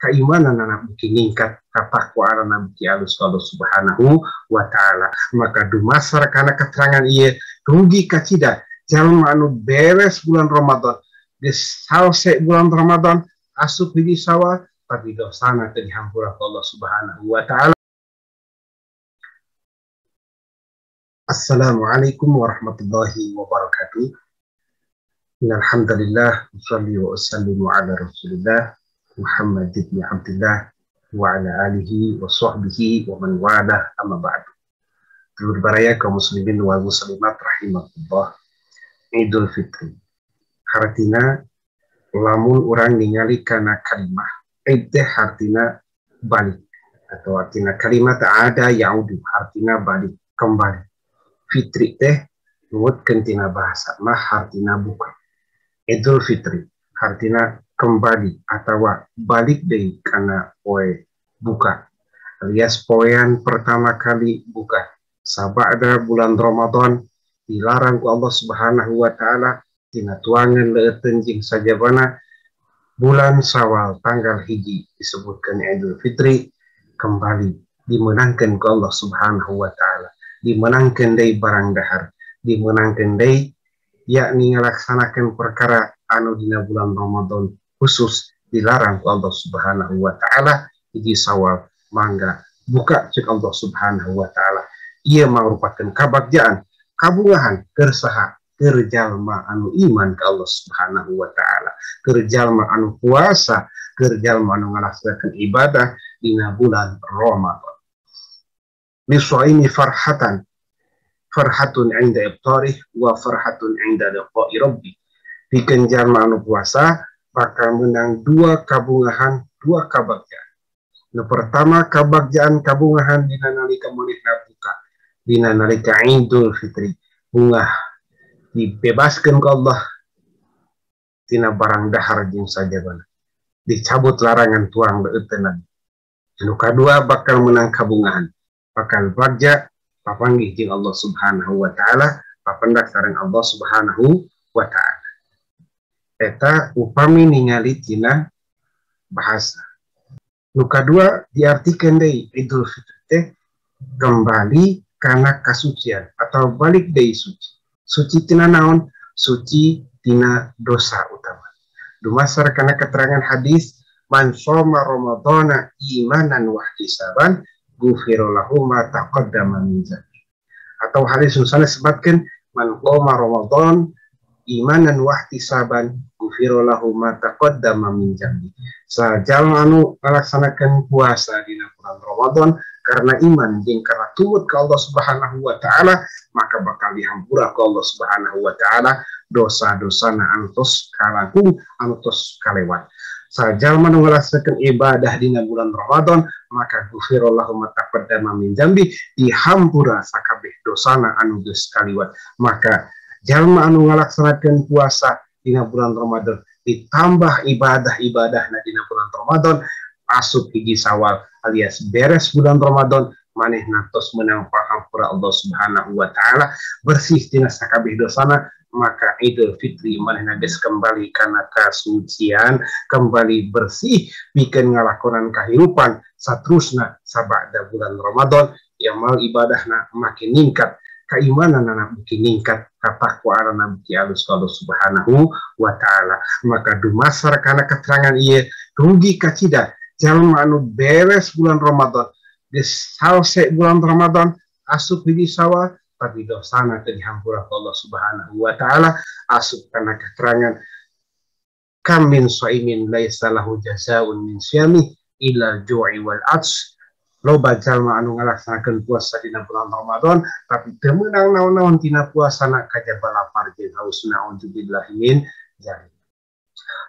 keimanan anak bukti ningkat katakwaan anak bukti alus Allah subhanahu wa ta'ala. Maka dumasar karena keterangan ia rugi kacida jalma anu beres bulan Ramadan geus salse bulan Ramadan asup di sawal tapi dosana teu dihampura ku Allah subhanahu wa ta'ala. Assalamualaikum warahmatullahi wabarakatuh. Alhamdulillah, usalli wa usallimu ala Rasulillah Muhammad ibn Abdullah wa ala alihi wa sahbihi wa man wala amma ba'du. Dulur baraya kaum muslimin wal muslimat rahimakumullah. Idul Fitri. Hartina lamun urang ningali kana kalimah id teh hartina balik atau artina kalimat ada yaudu hartina balik kembali. Fitri teh nuwutkeun tina bahasa mah hartina buka. Idul Fitri hartina kembali atau balik deui kana poe buka alias poean pertama kali buka sabada bulan Ramadan dilarang ku Allah subhanahu wa ta'ala tina tuangan leuteun jeung sajabana bulan Syawal tanggal hiji disebutkan Idul Fitri kembali dimenangkan ku Allah subhanahu wa ta'ala, dimenangkan deui barang dahar, dimenangkan deui yakni ngalaksanakan perkara anu dina bulan Ramadan khusus dilarang ku Allah subhanahu wa ta'ala hiji Syawal mangga buka cek Allah subhanahu wa ta'ala. Ia merupakan kabagjaan kabungahan kersaha kerjalma anu iman ke Allah subhanahu wa ta'ala, kerjalma anu puasa, kerjalma anu ngalaksanakan ibadah dina bulan Ramadan. Liswaimi farhatun inda iftarih wa farhatun inda liqa'i rabbi. Pikeun jalma anu puasa bakal menang dua kabungahan, dua kabagjaan. Nu pertama kabagjaan kabungahan dina nalika manehna buka, dina nalika Idul Fitri, bungah dibebaskeun ku Allah tina barang dahar jeung sajabana, dicabut larangan tuang leuteunna. Nu kadua bakal menang kabungahan, bakal bagja papanggih jeung Allah subhanahu wa ta'ala, papendak sareng Allah subhanahu wa ta'ala. Eta upami ningali tina bahasa. Nu kadua diartikeun deui Idul Fitri teh kembali kana kasucian atau balik deui suci. Suci tina naon? Suci tina dosa utama. Dumasar kana keterangan hadis man shoma ramadhana imanan wa ihtisaban ghufira lahu ma taqaddama min dzambi. Atau hadis misalnya sebutkan man qoma ramadhan imanan wa ihtisaban ghufira lahu ma taqaddama min dzambi. Sajalma anu ngalaksanakeun puasa dina bulan Ramadan karena iman jeung karena tuwut ka Allah subhanahu wa ta'ala, maka bakal dihampura ku Allah subhanahu wa ta'ala dosa-dosana anu tos kalangkung, anu tos kalewat. Sajalma anu ngalaksanakeun ibadah dina bulan Ramadan, maka ghufira lahu ma taqaddama min dzambi, dihampura sakabeh dosana anu geus kaliwat. Maka jalma anu ngalaksanakeun puasa dina bulan Ramadan ditambah ibadah-ibadahna dina bulan Ramadan asup hiji Syawal alias beres bulan Ramadan manehna tos menang pahampura Allah subhanahu wa ta'ala, bersih tina sakabeh dosana, maka Idul Fitri manehna geus kembali kana kasucian, kembali bersih pikeun ngalakonan kahirupan saterusna sabada bulan Ramadan amal ibadahna makin ningkat, keimanan anak bukti ningkat, katakwaan anak bukti alus Allah subhanahu wa ta'ala. Maka dumasar kana keterangan ieu rugi kacida jalma anu beres bulan Ramadan geus salse bulan Ramadan asup hiji Syawal tapi dosana teu dihampura ku Allah subhanahu wa ta'ala. Asup kana keterangan kam min shaimin laisa lahu jazaa'un min syami illa ju'i wal 'atsy. Loba jalma anu ngalaksanakeun puasa dina bulan Ramadan tapi teu meunang naon-naon tina puasana kajaba lapar jeung haus, naudzubillahi min dzalik.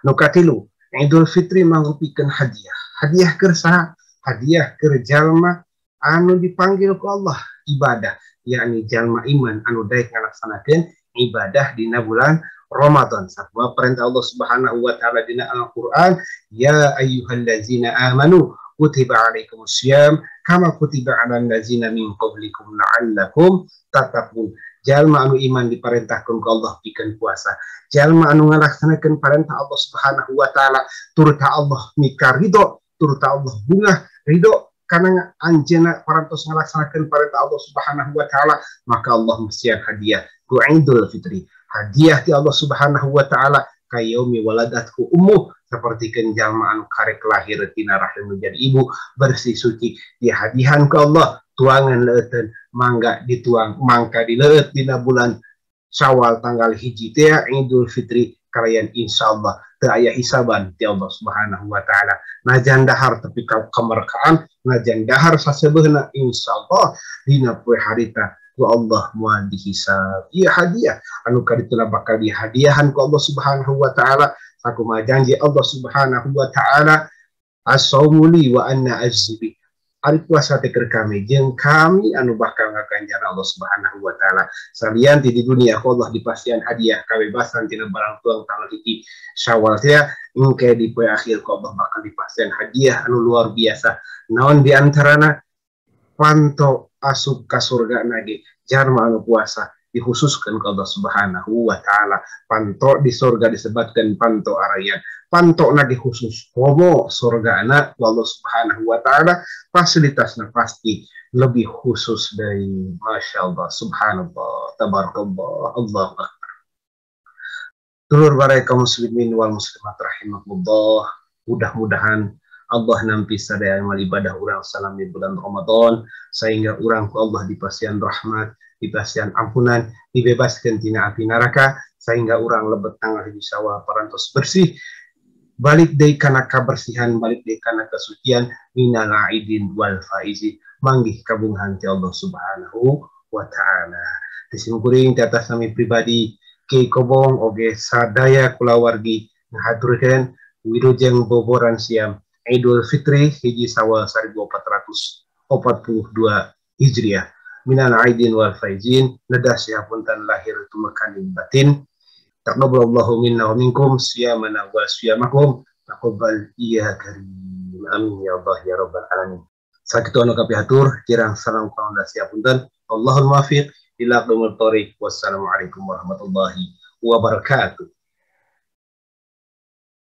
Nu katilu Idul Fitri mangrupikeun hadiah. Hadiah keur saha? Hadiah keur jalma anu dipanggil ku Allah ibadah, yakni jalma iman anu daek ngalaksanakeun ibadah dina bulan Ramadan. Sabab perintah Allah subhanahu wa ta'ala dina Al-Qur'an, ya ayyuhallazina amanu kutiba alaikumusiyam kama kutiba alal ladzina min qablikum la'allakum tattaqun. Jalma anu iman diperintahkan ke Allah pikeun puasa. Jalma anu ngalaksanakeun perintah Allah subhanahu wa ta'ala turut Allah mika ridho, turta Allah bunga ridho karena anjena parantos ngalaksanakeun perintah Allah Subhanahu wa taala, maka Allah mesian hadiah ku Idul Fitri, hadiah ti Allah Subhanahu wa taala kayaumi waladatku ummuh, seperti jalma anu karek lahir tina rahim menjadi ibu bersih suci, dihadihan ke Allah tuangan leuteun mangga dituang mangka dileut dina bulan Syawal tanggal hiji teh Idul Fitri kalian insyaallah teu aya hisaban ti Allah Subhanahu wa taala, najan dahar tapi kemerkaan, najan dahar sasebeuna insyaallah dina poe harita ku Allah moal dihisab. Ieu hadiah anu kadituna bakal dihadiahan ku Allah Subhanahu wa taala, sakumaha janji Allah Subhanahu wa taala, as-saumuli wa anna azbi, ari puasa teh keur kami jeung kami anu bakal ngaganjar Allah Subhanahu wa taala. Salian di dunia ku Allah dipasian hadiah kabebasan tina barang tuang tanggal hiji Syawal teh engke di poe akhir ku Allah bakal dipasian hadiah anu luar biasa. Naon di antarana panto asup ka surga nage jarma anu puasa dikhususkan ke Allah Subhanahu wa taala. Panto di surga disebutkan panto arayan, panto nage khusus komo surgana ku Allah Subhanahu wa taala, fasilitasnya pasti lebih khusus dari Masya Allah, Subhanallah, Tabarakallah, Allahu Akbar. Dulur barai kaum muslimin wal muslimat rahimakumullah, mudah-mudahan Allah nampi sadaya amal ibadah urang salami bulan Ramadan, sehingga urang ku Allah dipasian rahmat, dipasian ampunan, dibebaskan tina api neraka, sehingga urang lebet tanggal hiji Syawal parantos bersih, balik deui kana kabersihan, balik deui kana kesucian, minal aidin wal faizin, manggih kabungahan ti Allah Subhanahu wa taala. Disimkuring di atas nami pribadi Ki Kobong oge sadaya kulawargi ngahaturkeun wilujeng boboran siam Idul Fitri hiji Syawal 1442 Hijriah. Minal aidin wal faizin, nedah siapuntan lahir tumekaning batin. Taqabbalallahu minna wa minkum siyamana wa siyamakum. Taqabbal iya karim. Amin ya Allah ya rabbal alamin. Sakitu anu kapihatur kirang sareng kaula siapunten. Allahul muwaffiq ila aqdamul thoriq. Wassalamualaikum warahmatullahi wabarakatuh.